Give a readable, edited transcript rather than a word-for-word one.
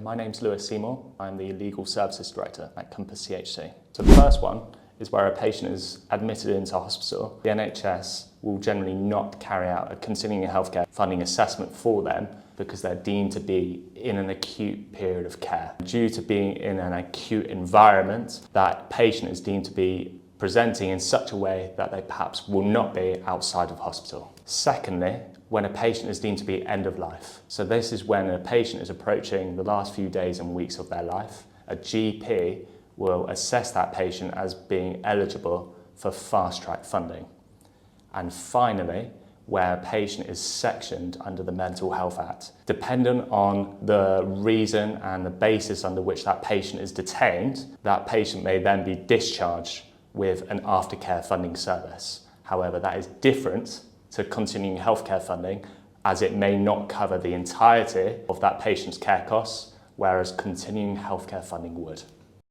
My name's Lewis Seymour. I'm the Legal Services Director at Compass CHC. So the first one is where a patient is admitted into hospital. The NHS will generally not carry out a continuing healthcare funding assessment for them because they're deemed to be in an acute period of care. Due to being in an acute environment, that patient is deemed to be presenting in such a way that they perhaps will not be outside of hospital. Secondly, when a patient is deemed to be end of life. So this is when a patient is approaching the last few days and weeks of their life. A GP will assess that patient as being eligible for fast-track funding. And finally, where a patient is sectioned under the Mental Health Act. Dependent on the reason and the basis under which that patient is detained, that patient may then be discharged with an aftercare funding service. However, that is different to continuing healthcare funding, as it may not cover the entirety of that patient's care costs, whereas continuing healthcare funding would.